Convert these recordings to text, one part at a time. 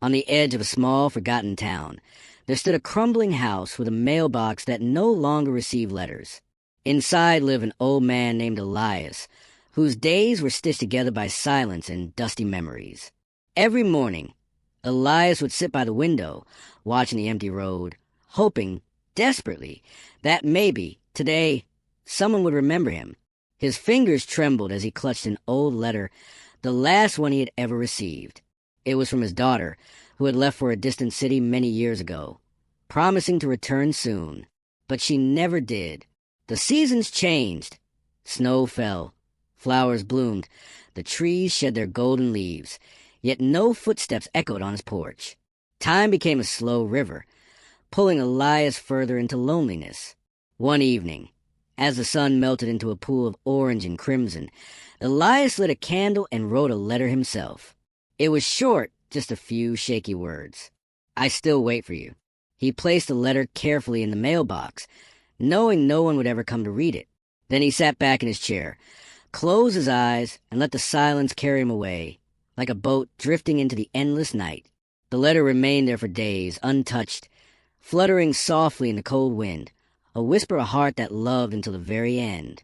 On the edge of a small, forgotten town, there stood a crumbling house with a mailbox that no longer received letters. Inside lived an old man named Elias, whose days were stitched together by silence and dusty memories. Every morning, Elias would sit by the window, watching the empty road, hoping, desperately, that maybe, today, someone would remember him. His fingers trembled as he clutched an old letter, the last one he had ever received. It was from his daughter, who had left for a distant city many years ago, promising to return soon. But she never did. The seasons changed. Snow fell. Flowers bloomed. The trees shed their golden leaves. Yet no footsteps echoed on his porch. Time became a slow river, pulling Elias further into loneliness. One evening, as the sun melted into a pool of orange and crimson, Elias lit a candle and wrote a letter himself. It was short, just a few shaky words. "I still wait for you." He placed the letter carefully in the mailbox, knowing no one would ever come to read it. Then he sat back in his chair, closed his eyes, and let the silence carry him away, like a boat drifting into the endless night. The letter remained there for days, untouched, fluttering softly in the cold wind, a whisper of a heart that loved until the very end.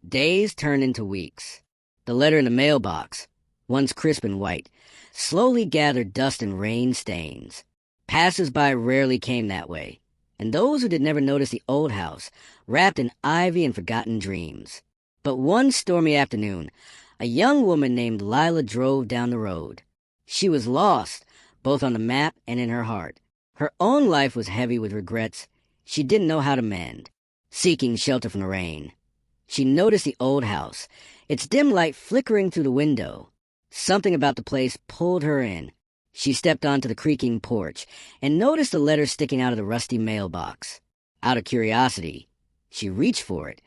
Days turned into weeks. The letter in the mailbox, once crisp and white, slowly gathered dust and rain stains. Passers-by rarely came that way, and those who did never notice the old house, wrapped in ivy and forgotten dreams. But one stormy afternoon, a young woman named Lila drove down the road. She was lost, both on the map and in her heart. Her own life was heavy with regrets she didn't know how to mend. Seeking shelter from the rain, she noticed the old house, its dim light flickering through the window. Something about the place pulled her in. She stepped onto the creaking porch and noticed the letter sticking out of the rusty mailbox. Out of curiosity, she reached for it,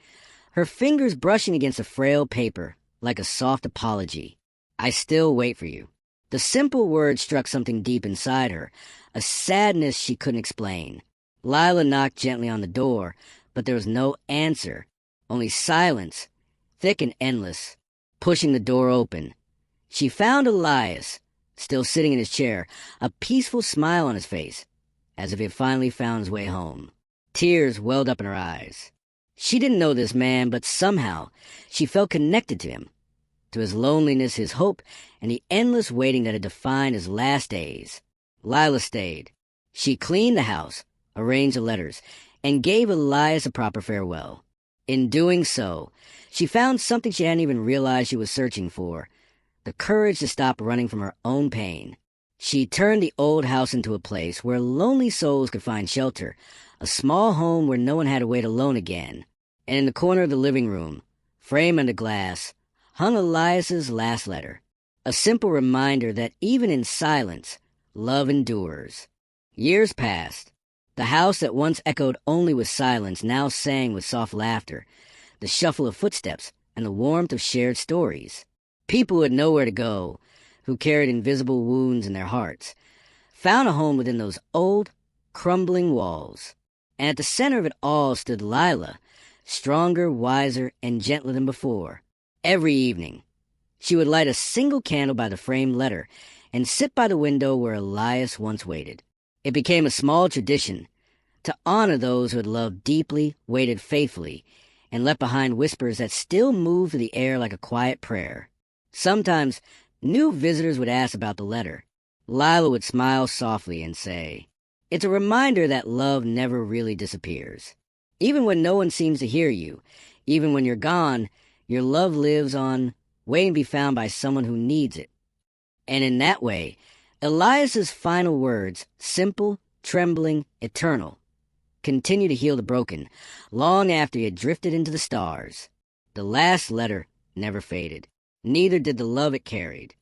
her fingers brushing against the frail paper like a soft apology. "I still wait for you." The simple word struck something deep inside her, a sadness she couldn't explain. Lila knocked gently on the door, but there was no answer, only silence, thick and endless. Pushing the door open, she found Elias, still sitting in his chair, a peaceful smile on his face, as if he had finally found his way home. Tears welled up in her eyes. She didn't know this man, but somehow she felt connected to him, to his loneliness, his hope, and the endless waiting that had defined his last days. Lila stayed. She cleaned the house, arranged the letters, and gave Elias a proper farewell. In doing so, she found something she hadn't even realized she was searching for, the courage to stop running from her own pain. She turned the old house into a place where lonely souls could find shelter, a small home where no one had to wait alone again. And in the corner of the living room, framed under glass, hung Elias's last letter, a simple reminder that even in silence, love endures. Years passed. The house that once echoed only with silence now sang with soft laughter, the shuffle of footsteps, and the warmth of shared stories. People who had nowhere to go, who carried invisible wounds in their hearts, found a home within those old, crumbling walls. And at the center of it all stood Lila, stronger, wiser, and gentler than before. Every evening, she would light a single candle by the framed letter and sit by the window where Elias once waited. It became a small tradition to honor those who had loved deeply, waited faithfully, and left behind whispers that still moved through the air like a quiet prayer. Sometimes, new visitors would ask about the letter. Lila would smile softly and say, "It's a reminder that love never really disappears. Even when no one seems to hear you, even when you're gone, your love lives on, waiting to be found by someone who needs it." And in that way, Elias's final words, simple, trembling, eternal, continued to heal the broken, long after he had drifted into the stars. The last letter never faded. Neither did the love it carried.